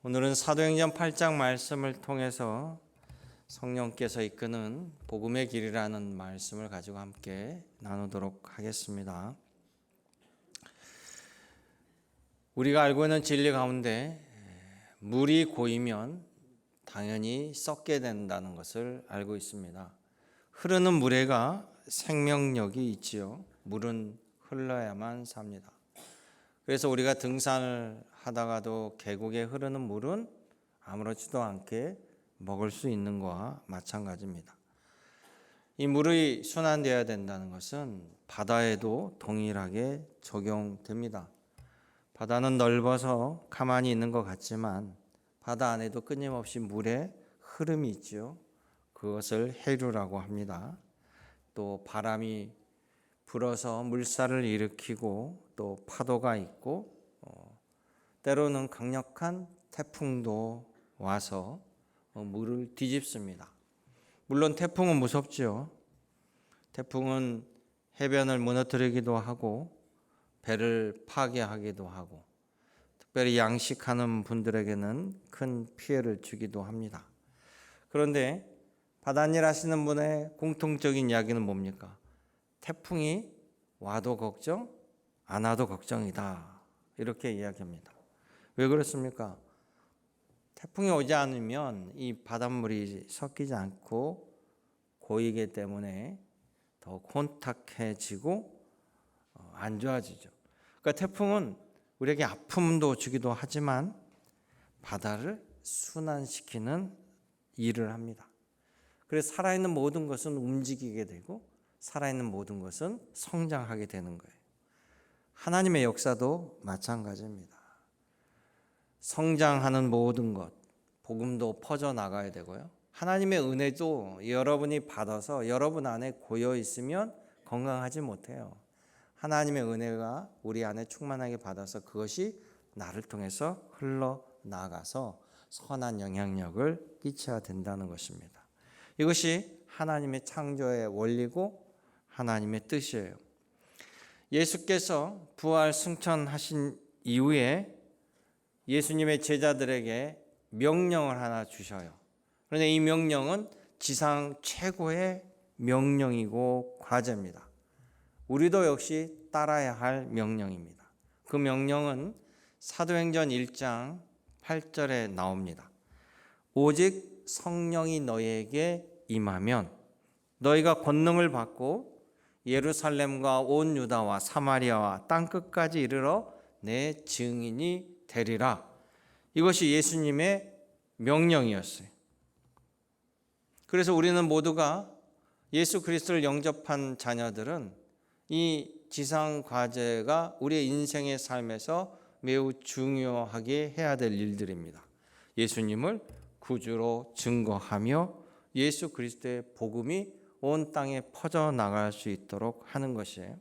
오늘은 사도행전 8장 말씀을 통해서 성령께서 이끄는 복음의 길이라는 말씀을 가지고 함께 나누도록 하겠습니다. 우리가 알고 있는 진리 가운데 물이 고이면 당연히 썩게 된다는 것을 알고 있습니다. 흐르는 물에가 생명력이 있지요. 물은 흘러야만 삽니다. 그래서 우리가 등산을 하다가도 계곡에 흐르는 물은 아무렇지도 않게 먹을 수 있는 것과 마찬가지입니다. 이 물이 순환되어야 된다는 것은 바다에도 동일하게 적용됩니다. 바다는 넓어서 가만히 있는 것 같지만 바다 안에도 끊임없이 물의 흐름이 있죠. 그것을 해류라고 합니다. 또 바람이 불어서 물살을 일으키고 또 파도가 있고 때로는 강력한 태풍도 와서 물을 뒤집습니다. 물론 태풍은 무섭죠. 태풍은 해변을 무너뜨리기도 하고 배를 파괴하기도 하고 특별히 양식하는 분들에게는 큰 피해를 주기도 합니다. 그런데 바닷일 하시는 분의 공통적인 이야기는 뭡니까? 태풍이 와도 걱정, 안 와도 걱정이다. 이렇게 이야기합니다. 왜 그렇습니까? 태풍이 오지 않으면 이 바닷물이 섞이지 않고 고이기 때문에 더 곤탁해지고 안 좋아지죠. 그러니까 태풍은 우리에게 아픔도 주기도 하지만 바다를 순환시키는 일을 합니다. 그래서 살아있는 모든 것은 움직이게 되고 살아있는 모든 것은 성장하게 되는 거예요. 하나님의 역사도 마찬가지입니다. 성장하는 모든 것, 복음도 퍼져나가야 되고요. 하나님의 은혜도 여러분이 받아서 여러분 안에 고여 있으면 건강하지 못해요. 하나님의 은혜가 우리 안에 충만하게 받아서 그것이 나를 통해서 흘러나가서 선한 영향력을 끼쳐야 된다는 것입니다. 이것이 하나님의 창조의 원리고 하나님의 뜻이에요. 예수께서 부활 승천하신 이후에 예수님의 제자들에게 명령을 하나 주셔요. 그런데 이 명령은 지상 최고의 명령이고 과제입니다. 우리도 역시 따라야 할 명령입니다. 그 명령은 사도행전 1장 8절에 나옵니다. 오직 성령이 너희에게 임하면 너희가 권능을 받고 예루살렘과 온 유다와 사마리아와 땅끝까지 이르러 내 증인이 되리라. 이것이 예수님의 명령이었어요. 그래서 우리는 모두가 예수 그리스도를 영접한 자녀들은 이 지상 과제가 우리의 인생의 삶에서 매우 중요하게 해야 될 일들입니다. 예수님을 구주로 증거하며 예수 그리스도의 복음이 온 땅에 퍼져나갈 수 있도록 하는 것이에요.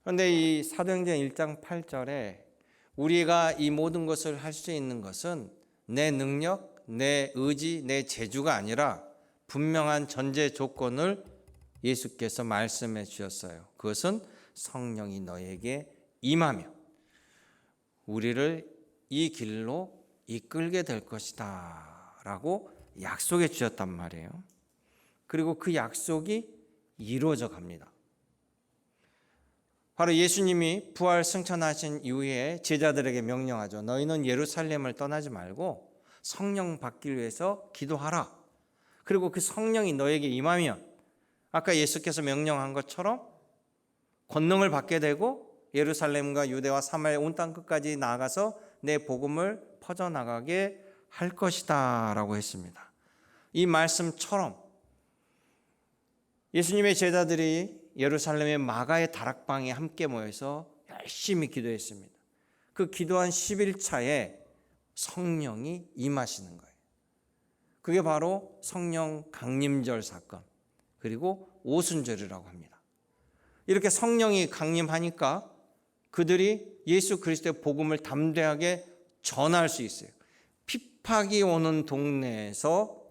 그런데 이 사도행전 1장 8절에 우리가 이 모든 것을 할 수 있는 것은 내 능력, 내 의지, 내 재주가 아니라 분명한 전제 조건을 예수께서 말씀해 주셨어요. 그것은 성령이 너에게 임하며 우리를 이 길로 이끌게 될 것이다 라고 약속해 주셨단 말이에요. 그리고 그 약속이 이루어져 갑니다. 바로 예수님이 부활 승천하신 이후에 제자들에게 명령하죠. 너희는 예루살렘을 떠나지 말고 성령 받기 위해서 기도하라. 그리고 그 성령이 너에게 임하면 아까 예수께서 명령한 것처럼 권능을 받게 되고 예루살렘과 유대와 사마리아 온 땅 끝까지 나아가서 내 복음을 퍼져나가게 할 것이다 라고 했습니다. 이 말씀처럼 예수님의 제자들이 예루살렘의 마가의 다락방에 함께 모여서 열심히 기도했습니다. 그 기도한 10일차에 성령이 임하시는 거예요. 그게 바로 성령 강림절 사건 그리고 오순절이라고 합니다. 이렇게 성령이 강림하니까 그들이 예수 그리스도의 복음을 담대하게 전할 수 있어요. 핍박이 오는 동네에서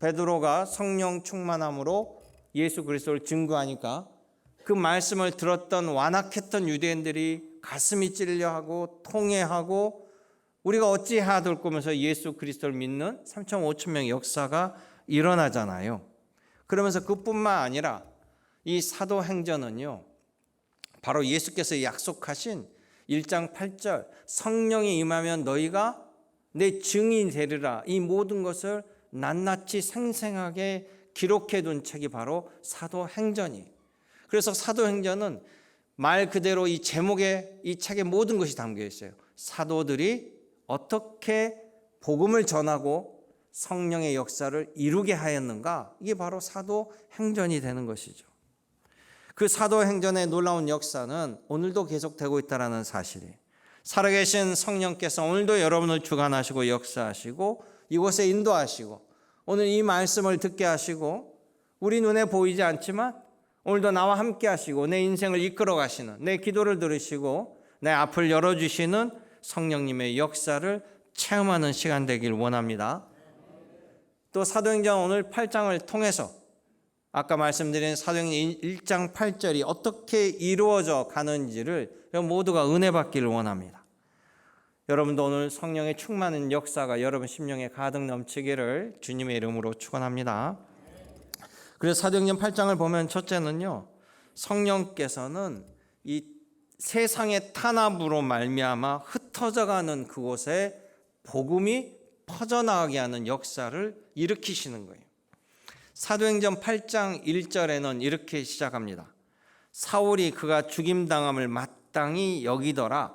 베드로가 성령 충만함으로 예수 그리스도를 증거하니까 그 말씀을 들었던 완악했던 유대인들이 가슴이 찔려하고 통회하고 우리가 어찌하들 꾸면서 예수 그리스도를 믿는 3천 5천 명의 역사가 일어나잖아요. 그러면서 그뿐만 아니라 이 사도행전은요, 바로 예수께서 약속하신 1장 8절 성령이 임하면 너희가 내 증인이 되리라, 이 모든 것을 낱낱이 생생하게 기록해 둔 책이 바로 사도행전이에요. 그래서 사도행전은 말 그대로 이 제목에 이 책에 모든 것이 담겨 있어요. 사도들이 어떻게 복음을 전하고 성령의 역사를 이루게 하였는가, 이게 바로 사도행전이 되는 것이죠. 그 사도행전의 놀라운 역사는 오늘도 계속되고 있다는 사실이에요. 살아계신 성령께서 오늘도 여러분을 주관하시고 역사하시고 이곳에 인도하시고 오늘 이 말씀을 듣게 하시고 우리 눈에 보이지 않지만 오늘도 나와 함께 하시고 내 인생을 이끌어 가시는, 내 기도를 들으시고 내 앞을 열어주시는 성령님의 역사를 체험하는 시간 되길 원합니다. 또 사도행전 오늘 8장을 통해서 아까 말씀드린 사도행전 1장 8절이 어떻게 이루어져 가는지를 모두가 은혜 받기를 원합니다. 여러분도 오늘 성령의 충만한 역사가 여러분 심령에 가득 넘치기를 주님의 이름으로 축원합니다. 그래서 사도행전 8장을 보면 첫째는요, 성령께서는 이 세상의 탄압으로 말미암아 흩어져가는 그곳에 복음이 퍼져나가게 하는 역사를 일으키시는 거예요. 사도행전 8장 1절에는 이렇게 시작합니다. 사울이 그가 죽임당함을 마땅히 여기더라.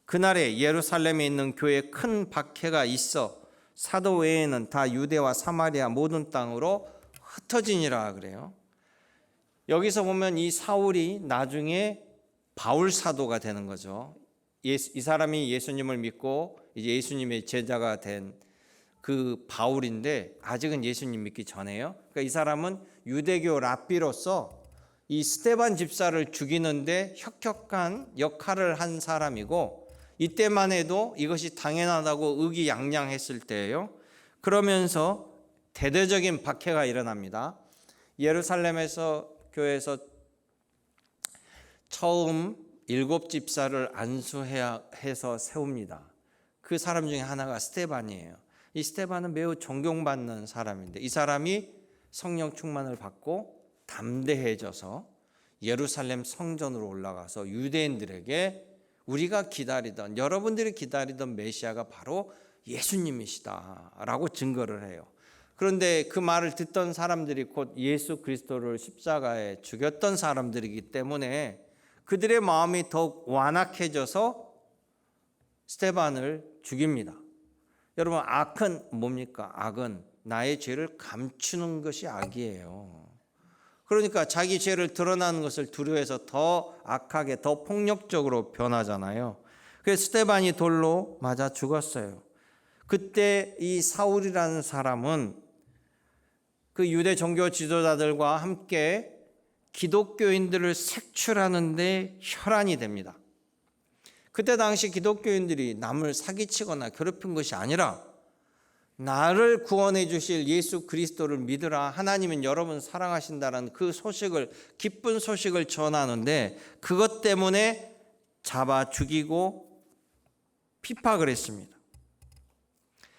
그날에 예루살렘에 있는 교회에 큰 박해가 있어 사도 외에는 다 유대와 사마리아 모든 땅으로 흩어지니라 그래요. 여기서 보면 이 사울이 나중에 바울 사도가 되는 거죠. 이 사람이 예수님을 믿고 이제 예수님의 제자가 된 그 바울인데 아직은 예수님 믿기 전에요. 그러니까 이 사람은 유대교 랍비로서 이 스데반 집사를 죽이는데 혁혁한 역할을 한 사람이고, 이때만 해도 이것이 당연하다고 의기양양했을 때예요. 그러면서 대대적인 박해가 일어납니다. 예루살렘에서 교회에서 처음 7 집사를 안수해서 세웁니다. 그 사람 중에 하나가 스데반이에요. 이 스데반은 매우 존경받는 사람인데 이 사람이 성령 충만을 받고 담대해져서 예루살렘 성전으로 올라가서 유대인들에게 우리가 기다리던, 여러분들이 기다리던 메시아가 바로 예수님이시다라고 증거를 해요. 그런데 그 말을 듣던 사람들이 곧 예수 그리스도를 십자가에 죽였던 사람들이기 때문에 그들의 마음이 더욱 완악해져서 스데반을 죽입니다. 여러분, 악은 뭡니까? 악은 나의 죄를 감추는 것이 악이에요. 그러니까 자기 죄를 드러나는 것을 두려워해서 더 악하게, 더 폭력적으로 변하잖아요. 그래서 스데반이 돌로 맞아 죽었어요. 그때 이 사울이라는 사람은 그 유대 종교 지도자들과 함께 기독교인들을 색출하는 데 혈안이 됩니다. 그때 당시 기독교인들이 남을 사기치거나 괴롭힌 것이 아니라 나를 구원해 주실 예수 그리스도를 믿으라, 하나님은 여러분 사랑하신다는 그 소식을, 기쁜 소식을 전하는데 그것 때문에 잡아 죽이고 핍박을 했습니다.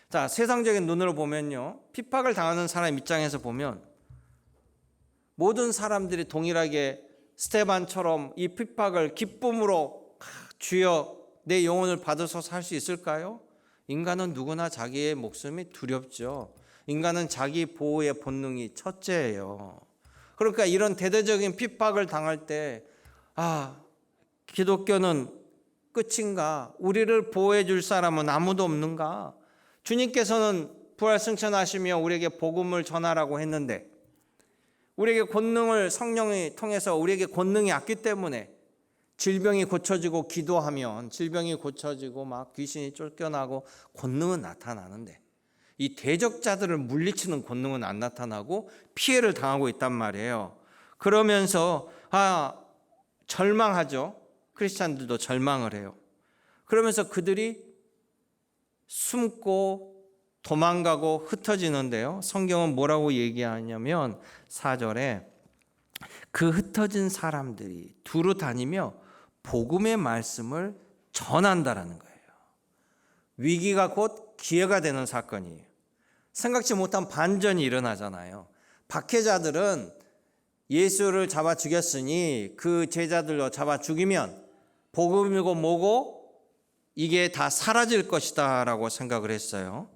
자, 세상적인 눈으로 보면요, 핍박을 당하는 사람 입장에서 보면 모든 사람들이 동일하게 스데반처럼 이 핍박을 기쁨으로 주여 내 영혼을 받으소서 할 수 있을까요? 인간은 누구나 자기의 목숨이 두렵죠. 인간은 자기 보호의 본능이 첫째예요. 그러니까 이런 대대적인 핍박을 당할 때 기독교는 끝인가? 우리를 보호해 줄 사람은 아무도 없는가? 주님께서는 부활 승천하시며 우리에게 복음을 전하라고 했는데 우리에게 권능을, 성령이 통해서 우리에게 권능이 왔기 때문에 질병이 고쳐지고 기도하면 질병이 고쳐지고 막 귀신이 쫓겨나고 권능은 나타나는데 이 대적자들을 물리치는 권능은 안 나타나고 피해를 당하고 있단 말이에요. 그러면서 절망하죠. 크리스찬들도 절망을 해요. 그러면서 그들이 숨고 도망가고 흩어지는데요. 성경은 뭐라고 얘기하냐면 4절에 그 흩어진 사람들이 두루 다니며 복음의 말씀을 전한다라는 거예요. 위기가 곧 기회가 되는 사건이에요. 생각지 못한 반전이 일어나잖아요. 박해자들은 예수를 잡아 죽였으니 그 제자들로 잡아 죽이면 복음이고 뭐고 이게 다 사라질 것이다 라고 생각을 했어요.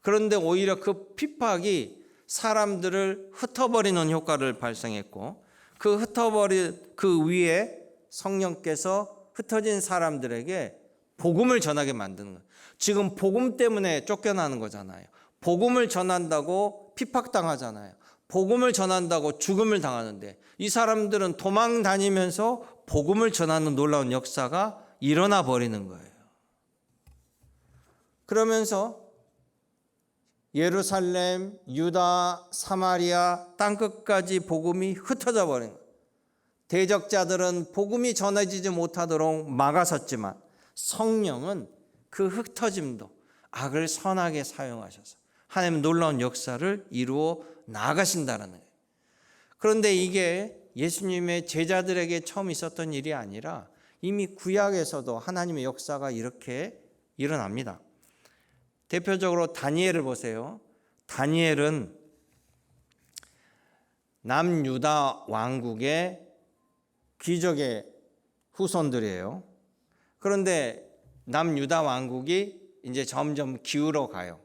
그런데 오히려 그 핍박이 사람들을 흩어버리는 효과를 발생했고, 그 흩어버린 그 위에 성령께서 흩어진 사람들에게 복음을 전하게 만드는 거예요. 지금 복음 때문에 쫓겨나는 거잖아요. 복음을 전한다고 핍박당하잖아요. 복음을 전한다고 죽음을 당하는데 이 사람들은 도망 다니면서 복음을 전하는 놀라운 역사가 일어나 버리는 거예요. 그러면서 예루살렘, 유다, 사마리아 땅끝까지 복음이 흩어져 버린 거예요. 대적자들은 복음이 전해지지 못하도록 막아섰지만 성령은 그 흩어짐도 악을 선하게 사용하셔서 하나님 놀라운 역사를 이루어 나가신다는 거예요. 그런데 이게 예수님의 제자들에게 처음 있었던 일이 아니라 이미 구약에서도 하나님의 역사가 이렇게 일어납니다. 대표적으로 다니엘을 보세요. 다니엘은 남유다 왕국의 귀족의 후손들이에요. 그런데 남유다 왕국이 이제 점점 기울어 가요.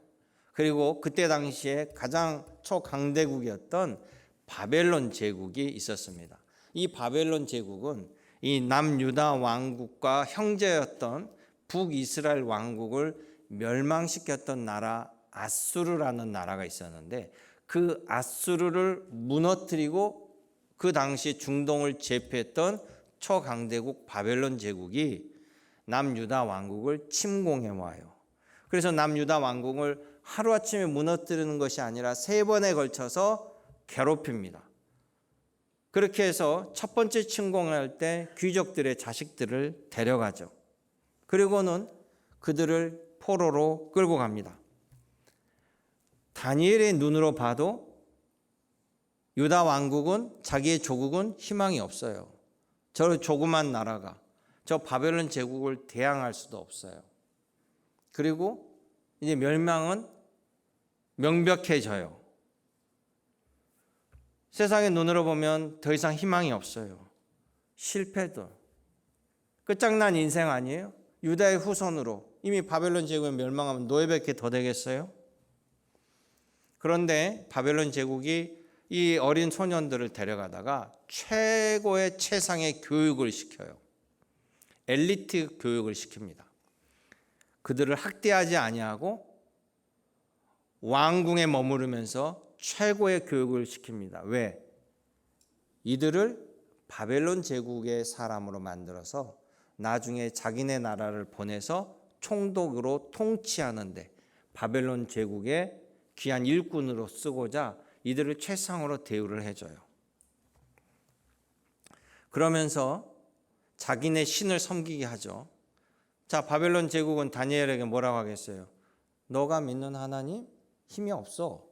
그리고 그때 당시에 가장 초강대국이었던 바벨론 제국이 있었습니다. 이 바벨론 제국은 이 남유다 왕국과 형제였던 북이스라엘 왕국을 멸망시켰던 나라 아수르라는 나라가 있었는데, 그 아수르를 무너뜨리고 그 당시 중동을 제패했던 초강대국 바벨론 제국이 남유다 왕국을 침공해 와요. 그래서 남유다 왕국을 하루아침에 무너뜨리는 것이 아니라 3번에 걸쳐서 괴롭힙니다. 그렇게 해서 첫 번째 침공할 때 귀족들의 자식들을 데려가죠. 그리고는 그들을 포로로 끌고 갑니다. 다니엘의 눈으로 봐도 유다 왕국은, 자기의 조국은 희망이 없어요. 저 조그만 나라가 저 바벨론 제국을 대항할 수도 없어요. 그리고 이제 멸망은 명백해져요. 세상의 눈으로 보면 더 이상 희망이 없어요. 실패도. 끝장난 인생 아니에요? 유다의 후손으로 이미 바벨론 제국에 멸망하면 노예밖에 더 되겠어요? 그런데 바벨론 제국이 이 어린 소년들을 데려가다가 최고의 최상의 교육을 시켜요. 엘리트 교육을 시킵니다. 그들을 학대하지 아니하고 왕궁에 머무르면서 최고의 교육을 시킵니다. 왜? 이들을 바벨론 제국의 사람으로 만들어서 나중에 자기네 나라를 보내서 총독으로 통치하는데 바벨론 제국의 귀한 일꾼으로 쓰고자 이들을 최상으로 대우를 해줘요. 그러면서 자기네 신을 섬기게 하죠. 자, 바벨론 제국은 다니엘에게 뭐라고 하겠어요? 너가 믿는 하나님 힘이 없어.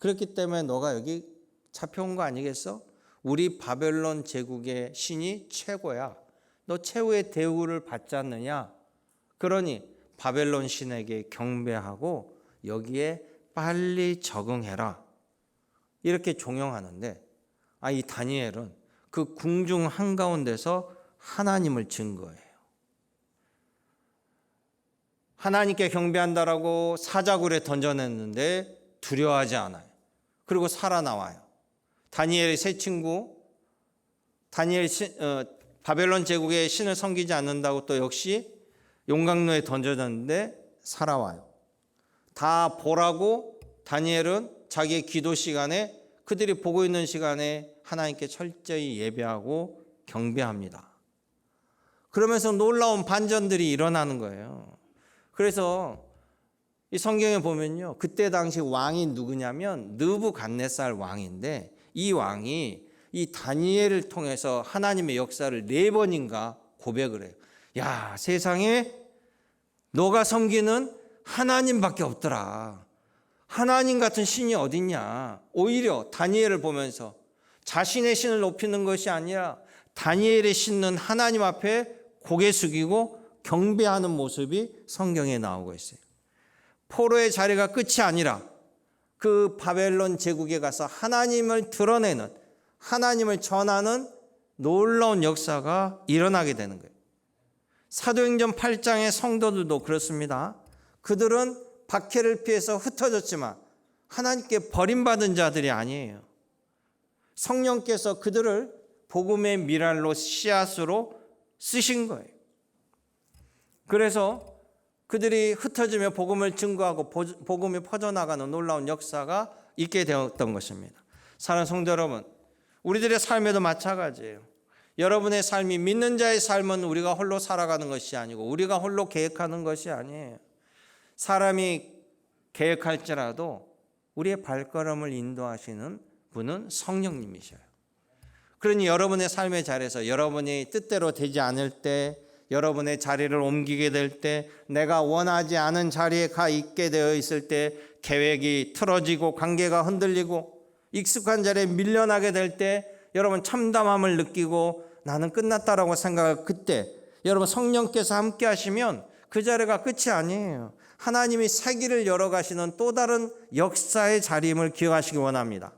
그렇기 때문에 너가 여기 잡혀온 거 아니겠어? 우리 바벨론 제국의 신이 최고야. 너 최후의 대우를 받지 않느냐? 그러니 바벨론 신에게 경배하고 여기에 빨리 적응해라. 이렇게 종용하는데, 이 다니엘은 그 궁중 한가운데서 하나님을 증거해요. 하나님께 경배한다라고 사자굴에 던져냈는데 두려워하지 않아요. 그리고 살아나와요. 다니엘의 세 친구, 바벨론 제국의 신을 섬기지 않는다고 또 역시 용광로에 던져졌는데 살아와요. 다 보라고 다니엘은 자기의 기도 시간에, 그들이 보고 있는 시간에 하나님께 철저히 예배하고 경배합니다. 그러면서 놀라운 반전들이 일어나는 거예요. 그래서 이 성경에 보면요, 그때 당시 왕이 누구냐면 느부갓네살 왕인데, 이 왕이 이 다니엘을 통해서 하나님의 역사를 4번인가 고백을 해요. 야, 세상에 너가 섬기는 하나님밖에 없더라. 하나님 같은 신이 어딨냐. 오히려 다니엘을 보면서 자신의 신을 높이는 것이 아니라 다니엘의 신은 하나님 앞에 고개 숙이고 경배하는 모습이 성경에 나오고 있어요. 포로의 자리가 끝이 아니라 그 바벨론 제국에 가서 하나님을 드러내는, 하나님을 전하는 놀라운 역사가 일어나게 되는 거예요. 사도행전 8장의 성도들도 그렇습니다. 그들은 박해를 피해서 흩어졌지만 하나님께 버림받은 자들이 아니에요. 성령께서 그들을 복음의 미랄로, 씨앗으로 쓰신 거예요. 그래서 그들이 흩어지며 복음을 증거하고 복음이 퍼져나가는 놀라운 역사가 있게 되었던 것입니다. 사랑하는 성도 여러분, 우리들의 삶에도 마찬가지예요. 여러분의 삶이, 믿는 자의 삶은 우리가 홀로 살아가는 것이 아니고 우리가 홀로 계획하는 것이 아니에요. 사람이 계획할지라도 우리의 발걸음을 인도하시는 분은 성령님이셔요. 그러니 여러분의 삶의 자리에서 여러분이 뜻대로 되지 않을 때, 여러분의 자리를 옮기게 될 때, 내가 원하지 않은 자리에 가 있게 되어 있을 때, 계획이 틀어지고 관계가 흔들리고 익숙한 자리에 밀려나게 될 때 여러분 참담함을 느끼고 나는 끝났다라고 생각할 그때 여러분 성령께서 함께 하시면 그 자리가 끝이 아니에요. 하나님이 새 길을 열어가시는 또 다른 역사의 자리임을 기억하시기 원합니다.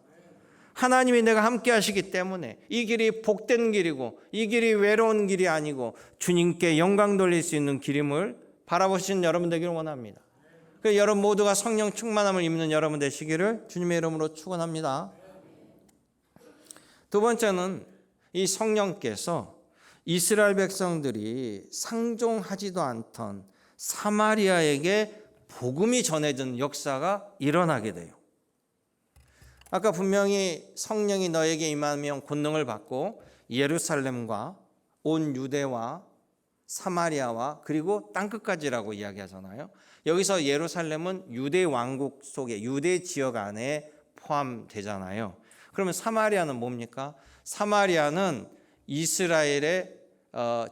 하나님이 내가 함께 하시기 때문에 이 길이 복된 길이고 이 길이 외로운 길이 아니고 주님께 영광 돌릴 수 있는 길임을 바라보시는 여러분 되기를 원합니다. 그래서 여러분 모두가 성령 충만함을 입는 여러분 되시기를 주님의 이름으로 축원합니다. 두 번째는 이 성령께서 이스라엘 백성들이 상종하지도 않던 사마리아에게 복음이 전해진 역사가 일어나게 돼요. 아까 분명히 성령이 너에게 임하면 권능을 받고 예루살렘과 온 유대와 사마리아와 그리고 땅끝까지라고 이야기하잖아요. 여기서 예루살렘은 유대 왕국 속에 유대 지역 안에 포함되잖아요. 그러면 사마리아는 뭡니까? 사마리아는 이스라엘의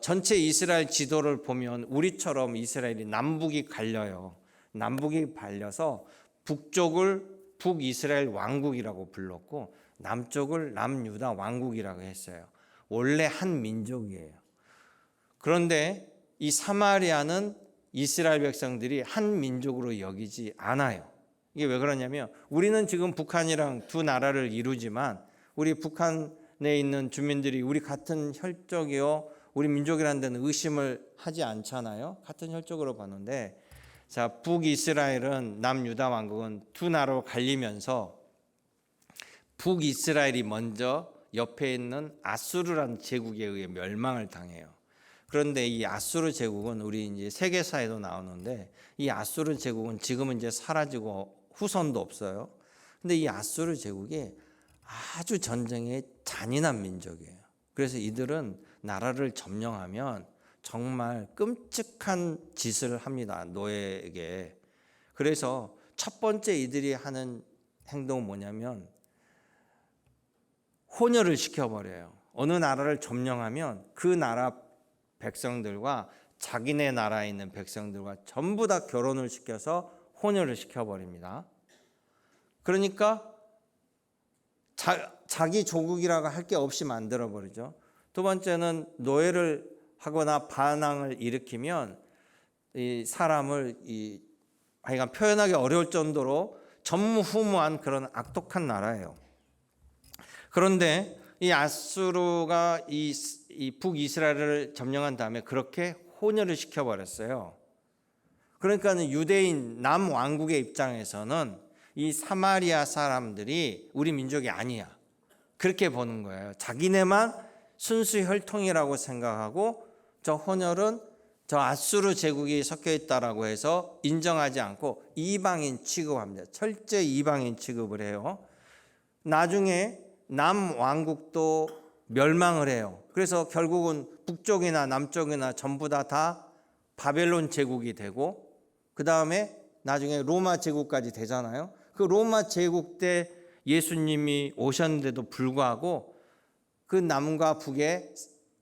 전체 이스라엘 지도를 보면 우리처럼 이스라엘이 남북이 갈려요. 남북이 갈려서 북쪽을 북이스라엘 왕국이라고 불렀고 남쪽을 남유다 왕국이라고 했어요. 원래 한 민족이에요. 그런데 이 사마리아는 이스라엘 백성들이 한 민족으로 여기지 않아요. 이게 왜 그러냐면 우리는 지금 북한이랑 두 나라를 이루지만 우리 북한에 있는 주민들이 우리 같은 혈족이요 우리 민족이라는 데는 의심을 하지 않잖아요. 같은 혈족으로 봤는데 자, 북이스라엘은 남유다 왕국은 두 나라로 갈리면서 북이스라엘이 먼저 옆에 있는 아수르라는 제국에 의해 멸망을 당해요. 그런데 이 아수르 제국은 우리 이제 세계사에도 나오는데 이 아수르 제국은 지금은 이제 사라지고 후손도 없어요. 근데 이 아수르 제국이 아주 전쟁에 잔인한 민족이에요. 그래서 이들은 나라를 점령하면 정말 끔찍한 짓을 합니다. 노예에게. 그래서 첫 번째 이들이 하는 행동은 뭐냐면 혼혈을 시켜버려요. 어느 나라를 점령하면 그 나라 백성들과 자기네 나라에 있는 백성들과 전부 다 결혼을 시켜서 혼혈을 시켜버립니다. 그러니까 자기 조국이라고 할 게 없이 만들어버리죠. 두 번째는 노예를 하거나 반항을 일으키면 이 사람을 하여간 표현하기 어려울 정도로 전무후무한 그런 악독한 나라예요. 그런데 이 아수르가 이 북이스라엘을 점령한 다음에 그렇게 혼혈을 시켜버렸어요. 그러니까 유대인 남왕국의 입장에서는 이 사마리아 사람들이 우리 민족이 아니야. 그렇게 보는 거예요. 자기네만 순수 혈통이라고 생각하고 저 혼혈은 저 아수르 제국이 섞여 있다라고 해서 인정하지 않고 이방인 취급합니다. 철저히 이방인 취급을 해요. 나중에 남왕국도 멸망을 해요. 그래서 결국은 북쪽이나 남쪽이나 전부 다 바벨론 제국이 되고 그 다음에 나중에 로마 제국까지 되잖아요. 그 로마 제국 때 예수님이 오셨는데도 불구하고 그 남과 북의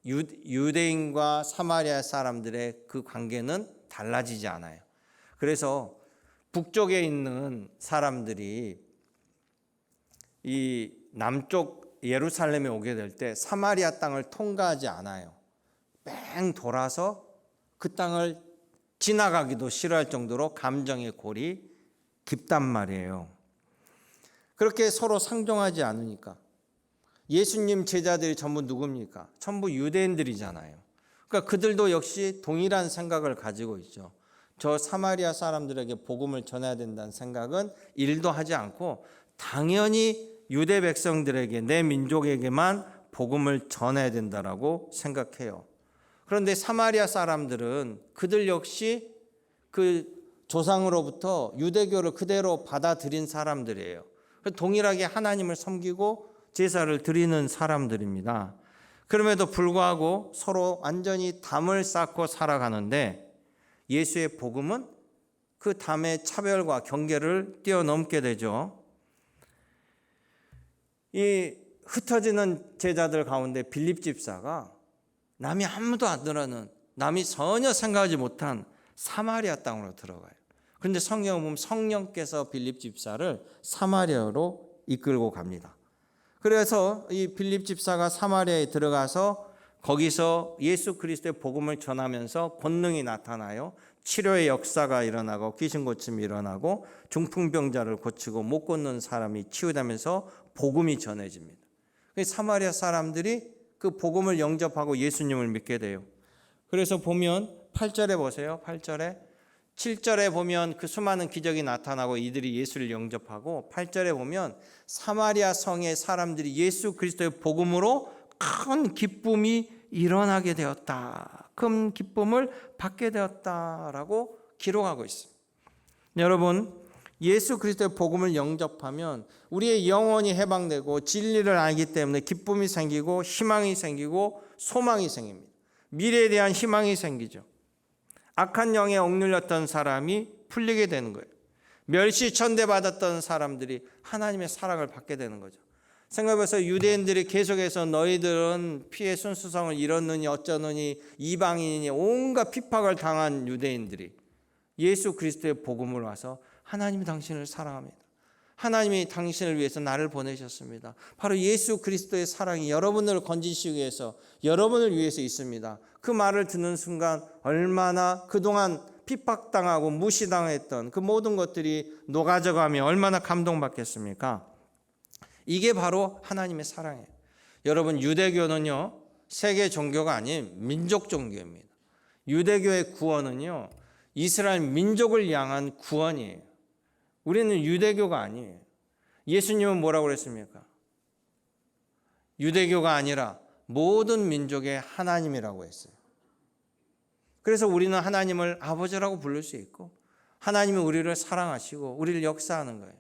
유대인과 사마리아 사람들의 그 관계는 달라지지 않아요. 그래서 북쪽에 있는 사람들이 이 남쪽 예루살렘에 오게 될 때 사마리아 땅을 통과하지 않아요. 뺑 돌아서 그 땅을 지나가기도 싫어할 정도로 감정의 골이 깊단 말이에요. 그렇게 서로 상종하지 않으니까. 예수님 제자들이 전부 누굽니까? 전부 유대인들이잖아요. 그러니까 그들도 역시 동일한 생각을 가지고 있죠. 저 사마리아 사람들에게 복음을 전해야 된다는 생각은 일도 하지 않고 당연히 유대 백성들에게, 내 민족에게만 복음을 전해야 된다라고 생각해요. 그런데 사마리아 사람들은 그들 역시 그 조상으로부터 유대교를 그대로 받아들인 사람들이에요. 동일하게 하나님을 섬기고 제사를 드리는 사람들입니다. 그럼에도 불구하고 서로 완전히 담을 쌓고 살아가는데 예수의 복음은 그 담의 차별과 경계를 뛰어넘게 되죠. 이 흩어지는 제자들 가운데 빌립 집사가 남이 아무도 안 들어는, 남이 전혀 생각하지 못한 사마리아 땅으로 들어가요. 그런데 성경을 보면 성령께서 빌립 집사를 사마리아로 이끌고 갑니다. 그래서 이 빌립 집사가 사마리아에 들어가서 거기서 예수 그리스도의 복음을 전하면서 권능이 나타나요. 치료의 역사가 일어나고 귀신 고침이 일어나고 중풍병자를 고치고 못 걷는 사람이 치유되면서 복음이 전해집니다. 사마리아 사람들이 그 복음을 영접하고 예수님을 믿게 돼요. 그래서 보면 8절에 보세요. 8절에 7절에 보면 그 수많은 기적이 나타나고 이들이 예수를 영접하고 8절에 보면 사마리아 성의 사람들이 예수 그리스도의 복음으로 큰 기쁨이 일어나게 되었다. 큰 기쁨을 받게 되었다라고 기록하고 있습니다. 여러분, 예수 그리스도의 복음을 영접하면 우리의 영혼이 해방되고 진리를 알기 때문에 기쁨이 생기고 희망이 생기고 소망이 생깁니다. 미래에 대한 희망이 생기죠. 악한 영에 억눌렸던 사람이 풀리게 되는 거예요. 멸시천대받았던 사람들이 하나님의 사랑을 받게 되는 거죠. 생각해보세요. 유대인들이 계속해서 너희들은 피의 순수성을 잃었느니 어쩌느니 이방인이니 온갖 핍박을 당한 유대인들이 예수 그리스도의 복음을 와서 하나님이 당신을 사랑합니다. 하나님이 당신을 위해서 나를 보내셨습니다. 바로 예수 그리스도의 사랑이 여러분을 건지시기 위해서, 여러분을 위해서 있습니다. 그 말을 듣는 순간 얼마나 그동안 핍박당하고 무시당했던 그 모든 것들이 녹아져가며 얼마나 감동받겠습니까? 이게 바로 하나님의 사랑이에요. 여러분, 유대교는요, 세계 종교가 아닌 민족 종교입니다. 유대교의 구원은요, 이스라엘 민족을 향한 구원이에요. 우리는 유대교가 아니에요. 예수님은 뭐라고 그랬습니까? 유대교가 아니라 모든 민족의 하나님이라고 했어요. 그래서 우리는 하나님을 아버지라고 부를 수 있고 하나님이 우리를 사랑하시고 우리를 역사하는 거예요.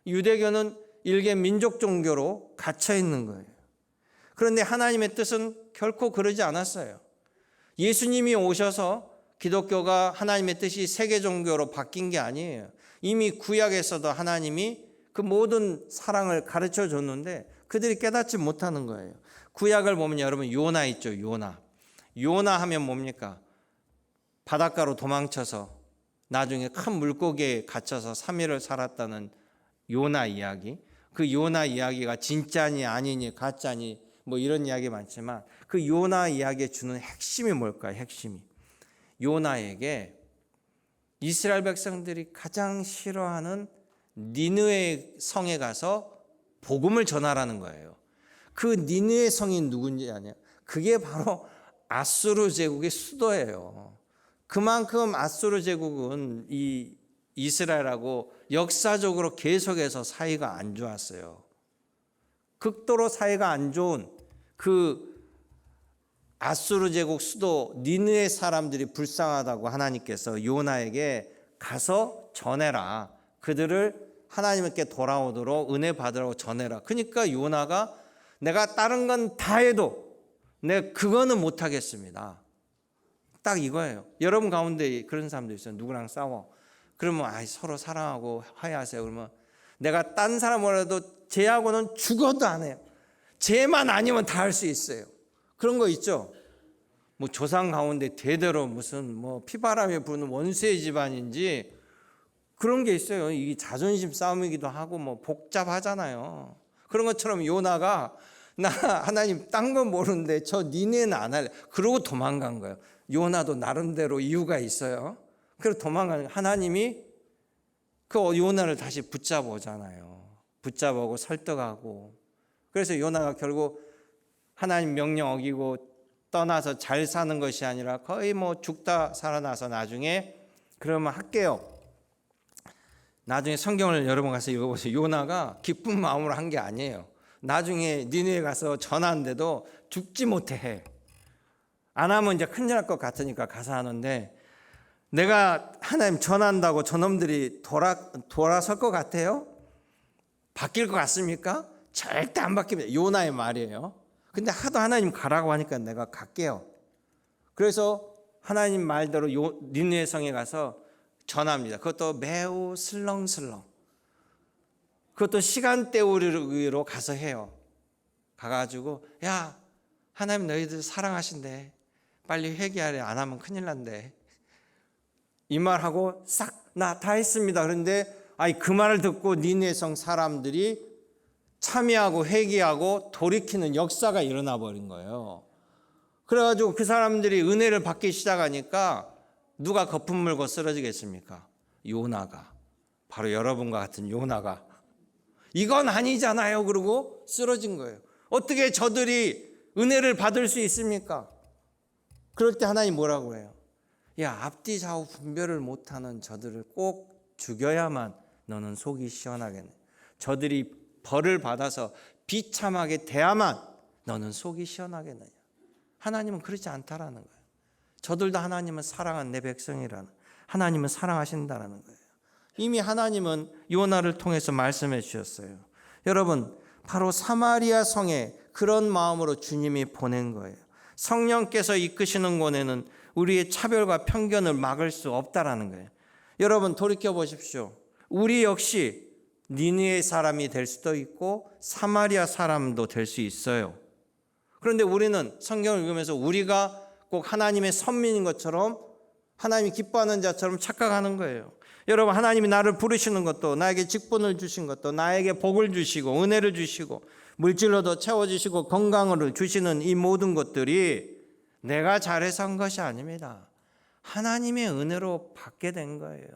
유대교는 일개 민족 종교로 갇혀 있는 거예요. 그런데 하나님의 뜻은 결코 그러지 않았어요. 예수님이 오셔서 기독교가 하나님의 뜻이 세계 종교로 바뀐 게 아니에요. 이미 구약에서도 하나님이 그 모든 사랑을 가르쳐 줬는데 그들이 깨닫지 못하는 거예요. 구약을 보면 여러분 요나 있죠. 요나 하면 뭡니까? 바닷가로 도망쳐서 나중에 큰 물고기에 갇혀서 3일을 살았다는 요나 이야기. 그 요나 이야기가 진짜니 아니니 가짜니 뭐 이런 이야기 많지만 그 요나 이야기에 주는 핵심이 뭘까요? 핵심이 요나에게 이스라엘 백성들이 가장 싫어하는 니느웨 성에 가서 복음을 전하라는 거예요. 그 니느웨 성이 누군지 아냐? 그게 바로 아수르 제국의 수도예요. 그만큼 아수르 제국은 이 이스라엘하고 역사적으로 계속해서 사이가 안 좋았어요. 극도로 사이가 안 좋은 그 아수르 제국 수도 니느웨 사람들이 불쌍하다고 하나님께서 요나에게 가서 전해라. 그들을 하나님께 돌아오도록 은혜 받으라고 전해라. 그러니까 요나가 내가 다른 건 다 해도 내가 그거는 못하겠습니다. 딱 이거예요. 여러분 가운데 그런 사람도 있어요. 누구랑 싸워. 그러면 서로 사랑하고 화해하세요. 그러면 내가 딴 사람이라도 쟤하고는 죽어도 안 해요. 쟤만 아니면 다 할 수 있어요. 그런 거 있죠. 뭐 조상 가운데 대대로 무슨 뭐 피바람에 부는 원수의 집안인지 그런 게 있어요. 이게 자존심 싸움이기도 하고 뭐 복잡하잖아요. 그런 것처럼 요나가 나 하나님 딴 건 모르는데 저 니네는 안 할래. 그러고 도망간 거예요. 요나도 나름대로 이유가 있어요. 그래서 도망가는 하나님이 그 요나를 다시 붙잡아오잖아요. 붙잡아오고 설득하고. 그래서 요나가 결국 하나님 명령 어기고 떠나서 잘 사는 것이 아니라 거의 뭐 죽다 살아나서 나중에 그러면 할게요. 나중에 성경을 여러분 가서 읽어보세요. 요나가 기쁜 마음으로 한 게 아니에요. 나중에 니느웨 가서 전하는데도 죽지 못해 해. 안 하면 이제 큰일 날 것 같으니까 가서 하는데, 내가 하나님 전한다고 저놈들이 돌아설 것 같아요? 바뀔 것 같습니까? 절대 안 바뀝니다. 요나의 말이에요. 근데 하도 하나님 가라고 하니까 내가 갈게요. 그래서 하나님 말대로 니느웨 성에 가서 전합니다. 그것도 매우 슬렁슬렁. 그것도 시간 때우기로 가서 해요. 가가지고 야, 하나님 너희들 사랑하신대. 빨리 회개하래. 안 하면 큰일 난대. 이 말하고 싹 나 다 했습니다. 그런데 그 말을 듣고 니느웨 성 사람들이 참여하고 회개하고 돌이키는 역사가 일어나 버린 거예요. 그래가지고 그 사람들이 은혜를 받기 시작하니까 누가 거품 물고 쓰러지겠습니까? 요나가. 바로 여러분과 같은 요나가. 이건 아니잖아요. 그러고 쓰러진 거예요. 어떻게 저들이 은혜를 받을 수 있습니까? 그럴 때 하나님 뭐라고 해요? 야, 앞뒤 좌우 분별을 못하는 저들을 꼭 죽여야만 너는 속이 시원하겠네. 저들이 벌을 받아서 비참하게 대야만 너는 속이 시원하겠느냐. 하나님은 그렇지 않다라는 거예요. 저들도 하나님은 사랑한 내 백성이라는, 하나님은 사랑하신다라는 거예요. 이미 하나님은 요나를 통해서 말씀해 주셨어요. 여러분, 바로 사마리아 성에 그런 마음으로 주님이 보낸 거예요. 성령께서 이끄시는 곳에는 우리의 차별과 편견을 막을 수 없다라는 거예요. 여러분, 돌이켜 보십시오. 우리 역시 니느웨 사람이 될 수도 있고 사마리아 사람도 될 수 있어요. 그런데 우리는 성경을 읽으면서 우리가 꼭 하나님의 선민인 것처럼, 하나님이 기뻐하는 자처럼 착각하는 거예요. 여러분, 하나님이 나를 부르시는 것도, 나에게 직분을 주신 것도, 나에게 복을 주시고 은혜를 주시고 물질로도 채워주시고 건강을 주시는 이 모든 것들이 내가 잘해서 한 것이 아닙니다. 하나님의 은혜로 받게 된 거예요.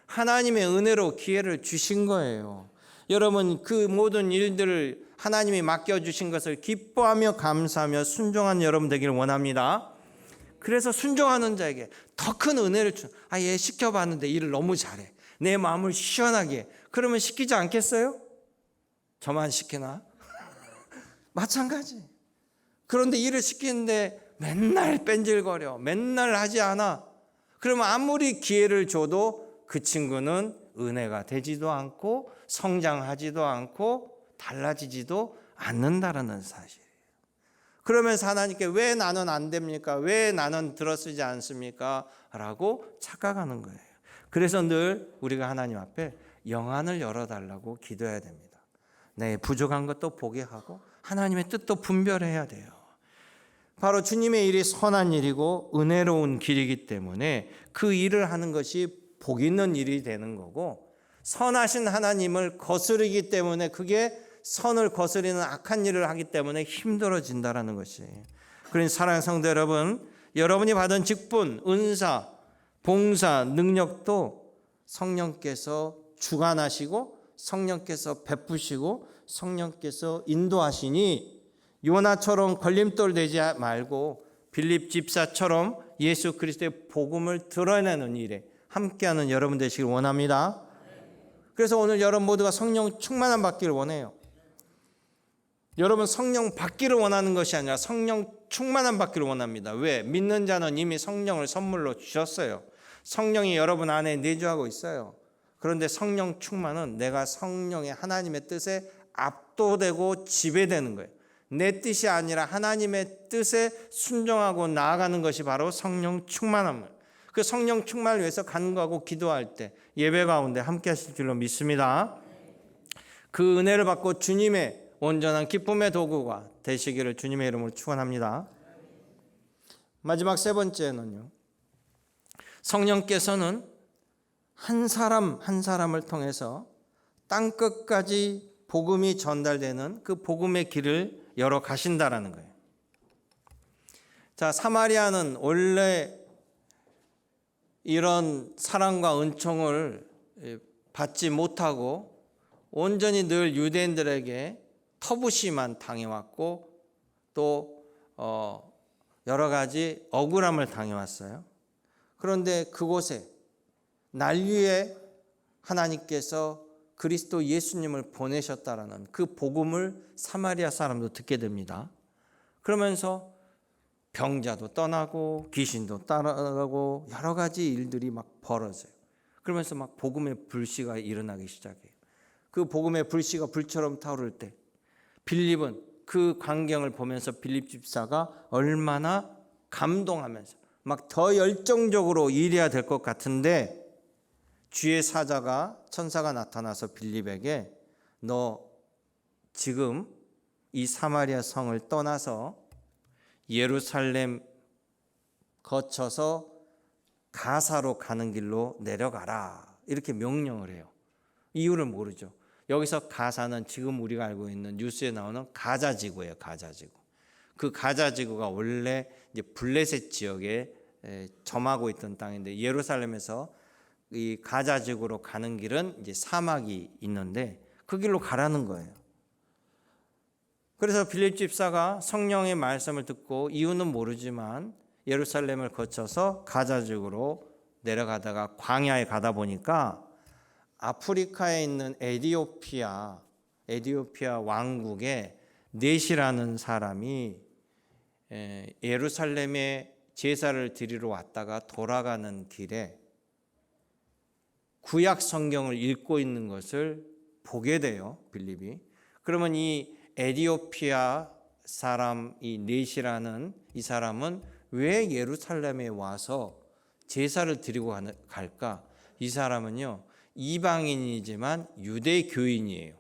하나님의 은혜로 기회를 주신 거예요. 여러분, 그 모든 일들을 하나님이 맡겨주신 것을 기뻐하며 감사하며 순종한 여러분 되기를 원합니다. 그래서 순종하는 자에게 더 큰 은혜를 얘 시켜봤는데 일을 너무 잘해. 내 마음을 시원하게 해. 그러면 시키지 않겠어요? 저만 시키나? 마찬가지. 그런데 일을 시키는데 맨날 뺀질거려. 맨날 하지 않아. 그러면 아무리 기회를 줘도 그 친구는 은혜가 되지도 않고 성장하지도 않고 달라지지도 않는다라는 사실이에요. 그러면서 하나님께 왜 나는 안 됩니까? 왜 나는 들어쓰지 않습니까? 라고 착각하는 거예요. 그래서 늘 우리가 하나님 앞에 영안을 열어달라고 기도해야 됩니다. 내 부족한 것도 보게 하고 하나님의 뜻도 분별해야 돼요. 바로 주님의 일이 선한 일이고 은혜로운 길이기 때문에 그 일을 하는 것이 복 있는 일이 되는 거고, 선하신 하나님을 거스르기 때문에 그게 선을 거스리는 악한 일을 하기 때문에 힘들어진다라는 것이. 그러니 사랑하는 성도 여러분, 여러분이 받은 직분, 은사, 봉사, 능력도 성령께서 주관하시고 성령께서 베푸시고 성령께서 인도하시니 요나처럼 걸림돌 되지 말고 빌립 집사처럼 예수 그리스도의 복음을 드러내는 일에 함께하는 여러분 되시길 원합니다. 그래서 오늘 여러분 모두가 성령 충만함 받기를 원해요. 여러분 성령 받기를 원하는 것이 아니라 성령 충만함 받기를 원합니다. 왜? 믿는 자는 이미 성령을 선물로 주셨어요. 성령이 여러분 안에 내주하고 있어요. 그런데 성령 충만은 내가 성령의 하나님의 뜻에 압도되고 지배되는 거예요. 내 뜻이 아니라 하나님의 뜻에 순종하고 나아가는 것이 바로 성령 충만함. 그 성령 충만을 위해서 간구하고 기도할 때 예배 가운데 함께 하실 줄로 믿습니다. 그 은혜를 받고 주님의 온전한 기쁨의 도구가 되시기를 주님의 이름으로 축원합니다. 마지막 세 번째는요, 성령께서는 한 사람 한 사람을 통해서 땅끝까지 복음이 전달되는 그 복음의 길을 열어 가신다라는 거예요. 자, 사마리아는 원래 이런 사랑과 은총을 받지 못하고 온전히 늘 유대인들에게 터부시만 당해왔고 또 여러 가지 억울함을 당해왔어요. 그런데 그곳에 난리에 하나님께서 그리스도 예수님을 보내셨다라는 그 복음을 사마리아 사람도 듣게 됩니다. 그러면서 병자도 떠나고 귀신도 따라가고 여러 가지 일들이 막 벌어져요. 그러면서 막 복음의 불씨가 일어나기 시작해요. 그 복음의 불씨가 불처럼 타오를 때 빌립은 그 광경을 보면서 빌립 집사가 얼마나 감동하면서 막 더 열정적으로 일해야 될 것 같은데 주의 사자가 천사가 나타나서 빌립에게 너 지금 이 사마리아 성을 떠나서 예루살렘 거쳐서 가사로 가는 길로 내려가라 이렇게 명령을 해요. 이유를 모르죠. 여기서 가사는 지금 우리가 알고 있는 뉴스에 나오는 가자 지구예요. 가자 지구. 그 가자 지구가 원래 이제 블레셋 지역에 점하고 있던 땅인데 예루살렘에서 이 가자 지구로 가는 길은 이제 사막이 있는데 그 길로 가라는 거예요. 그래서 빌립 집사가 성령의 말씀을 듣고 이유는 모르지만 예루살렘을 거쳐서 가자 지구로 내려가다가 광야에 가다 보니까 아프리카에 있는 에티오피아 왕국의 넷이라는 사람이 예루살렘에 제사를 드리러 왔다가 돌아가는 길에 구약 성경을 읽고 있는 것을 보게 돼요. 빌립이. 그러면 이 에티오피아 사람 이 넷이라는 이 사람은 왜 예루살렘에 와서 제사를 드리고 갈까? 이 사람은요 이방인이지만 유대교인이에요.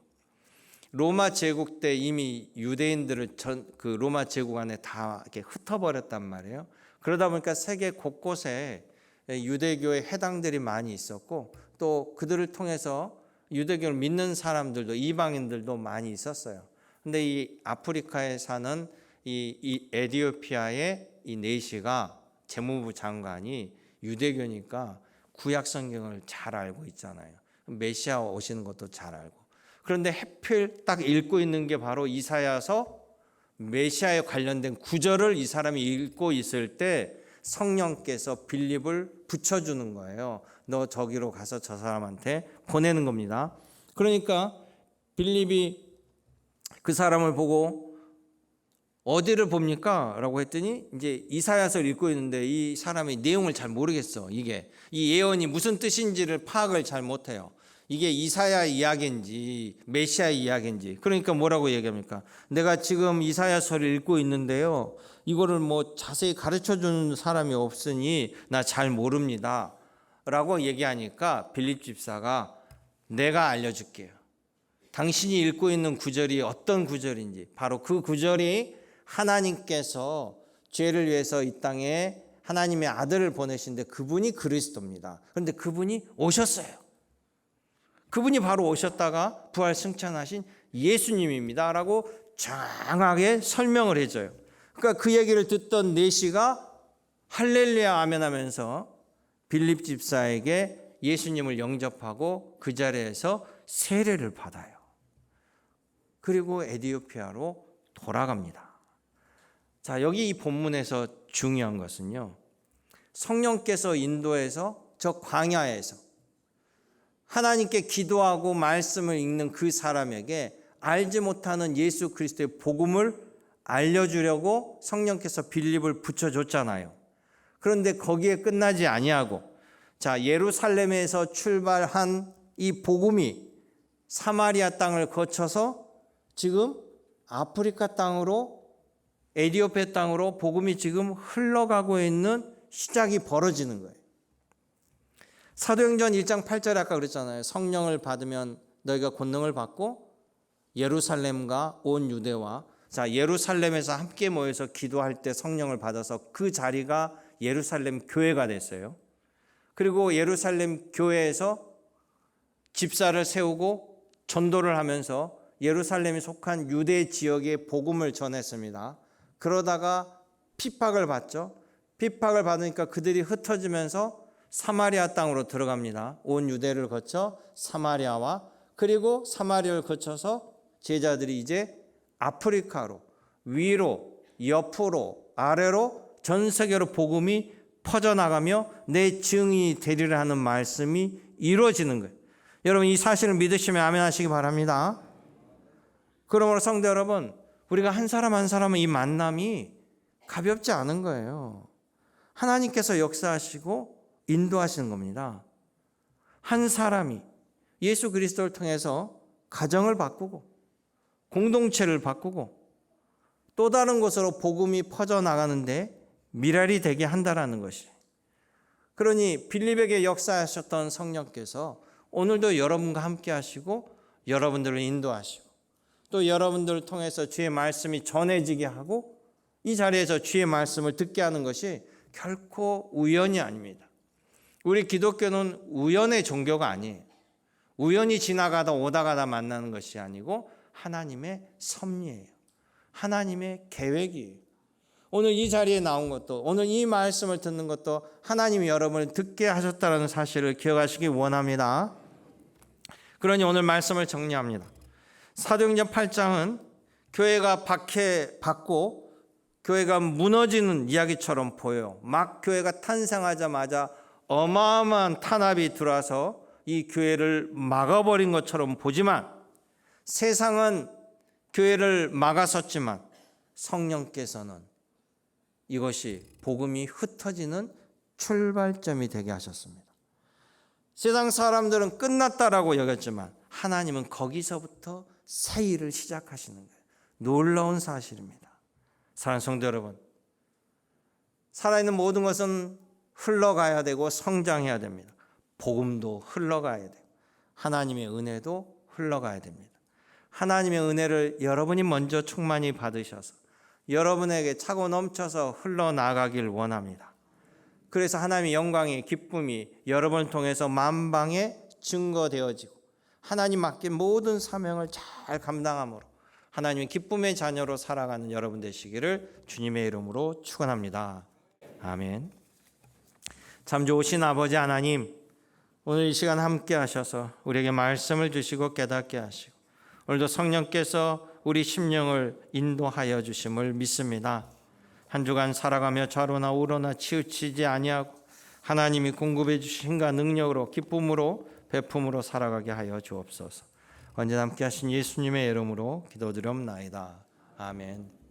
로마 제국 때 이미 유대인들을 그 로마 제국 안에 다 이렇게 흩어버렸단 말이에요. 그러다 보니까 세계 곳곳에 유대교의 해당들이 많이 있었고 또 그들을 통해서 유대교를 믿는 사람들도 이방인들도 많이 있었어요. 근데 이 아프리카에 사는 이 에티오피아의 이 네시가 재무부 장관이 유대교니까 구약 성경을 잘 알고 있잖아요. 메시아 오시는 것도 잘 알고. 그런데 하필 딱 읽고 있는 게 바로 이사야서 메시아에 관련된 구절을 이 사람이 읽고 있을 때 성령께서 빌립을 붙여주는 거예요. 너 저기로 가서 저 사람한테 보내는 겁니다. 그러니까 빌립이 그 사람을 보고 어디를 봅니까? 라고 했더니 이제 이사야서를 읽고 있는데 이 사람이 내용을 잘 모르겠어. 이게 이 예언이 무슨 뜻인지를 파악을 잘 못해요. 이게 이사야 이야기인지 메시아 이야기인지. 그러니까 뭐라고 얘기합니까? 내가 지금 이사야서를 읽고 있는데요. 이거를 뭐 자세히 가르쳐 주는 사람이 없으니 나 잘 모릅니다. 라고 얘기하니까 빌립 집사가 내가 알려줄게요. 당신이 읽고 있는 구절이 어떤 구절인지 바로 그 구절이 하나님께서 죄를 위해서 이 땅에 하나님의 아들을 보내신데 그분이 그리스도입니다. 그런데 그분이 오셨어요. 그분이 바로 오셨다가 부활 승천하신 예수님입니다. 라고 장하게 설명을 해줘요. 그러니까 그 얘기를 듣던 네시가 할렐루야 아멘 하면서 빌립 집사에게 예수님을 영접하고 그 자리에서 세례를 받아요. 그리고 에티오피아로 돌아갑니다. 자, 여기 이 본문에서 중요한 것은요. 성령께서 인도해서 저 광야에서 하나님께 기도하고 말씀을 읽는 그 사람에게 알지 못하는 예수 그리스도의 복음을 알려주려고 성령께서 빌립을 붙여줬잖아요. 그런데 거기에 끝나지 아니하고 자, 예루살렘에서 출발한 이 복음이 사마리아 땅을 거쳐서 지금 아프리카 땅으로 에티오피아 땅으로 복음이 지금 흘러가고 있는 시작이 벌어지는 거예요. 사도행전 1장 8절에 아까 그랬잖아요. 성령을 받으면 너희가 권능을 받고 예루살렘과 온 유대와 자 예루살렘에서 함께 모여서 기도할 때 성령을 받아서 그 자리가 예루살렘 교회가 됐어요. 그리고 예루살렘 교회에서 집사를 세우고 전도를 하면서 예루살렘에 속한 유대 지역에 복음을 전했습니다. 그러다가 핍박을 받죠. 핍박을 받으니까 그들이 흩어지면서 사마리아 땅으로 들어갑니다. 온 유대를 거쳐 사마리아와 그리고 사마리아를 거쳐서 제자들이 이제 아프리카로 위로 옆으로 아래로 전 세계로 복음이 퍼져나가며 내 증인이 되리라 하는 말씀이 이루어지는 거예요. 여러분 이 사실을 믿으시면 아멘 하시기 바랍니다. 그러므로 성도 여러분, 우리가 한 사람 한 사람은 이 만남이 가볍지 않은 거예요. 하나님께서 역사하시고 인도하시는 겁니다. 한 사람이 예수 그리스도를 통해서 가정을 바꾸고 공동체를 바꾸고 또 다른 곳으로 복음이 퍼져나가는데 미랄이 되게 한다라는 것이. 그러니 빌립에게 역사하셨던 성령께서 오늘도 여러분과 함께 하시고 여러분들을 인도하시고 또 여러분들을 통해서 주의 말씀이 전해지게 하고 이 자리에서 주의 말씀을 듣게 하는 것이 결코 우연이 아닙니다. 우리 기독교는 우연의 종교가 아니에요. 우연히 지나가다 오다가다 만나는 것이 아니고 하나님의 섭리예요. 하나님의 계획이에요. 오늘 이 자리에 나온 것도 오늘 이 말씀을 듣는 것도 하나님이 여러분을 듣게 하셨다는 사실을 기억하시기 원합니다. 그러니 오늘 말씀을 정리합니다. 사도행전 8장은 교회가 박해받고 교회가 무너지는 이야기처럼 보여요. 막 교회가 탄생하자마자 어마어마한 탄압이 들어와서 이 교회를 막아버린 것처럼 보지만 세상은 교회를 막아섰지만 성령께서는 이것이 복음이 흩어지는 출발점이 되게 하셨습니다. 세상 사람들은 끝났다라고 여겼지만 하나님은 거기서부터 새 일을 시작하시는 거예요. 놀라운 사실입니다. 사랑하는 성도 여러분, 살아있는 모든 것은 흘러가야 되고 성장해야 됩니다. 복음도 흘러가야 돼요. 하나님의 은혜도 흘러가야 됩니다. 하나님의 은혜를 여러분이 먼저 충만히 받으셔서 여러분에게 차고 넘쳐서 흘러나가길 원합니다. 그래서 하나님의 영광의 기쁨이 여러분을 통해서 만방에 증거되어지고 하나님 맡긴 모든 사명을 잘 감당함으로 하나님의 기쁨의 자녀로 살아가는 여러분 되시기를 주님의 이름으로 축원합니다. 아멘. 참 좋으신 아버지 하나님, 오늘 이 시간 함께 하셔서 우리에게 말씀을 주시고 깨닫게 하시고 오늘도 성령께서 우리 심령을 인도하여 주심을 믿습니다. 한 주간 살아가며 좌로나 우로나 치우치지 아니하고 하나님이 공급해 주신 힘과 능력으로 기쁨으로 베품으로 살아가게 하여 주옵소서. 언제나 함께 하신 예수님의 이름으로 기도드리옵나이다. 아멘.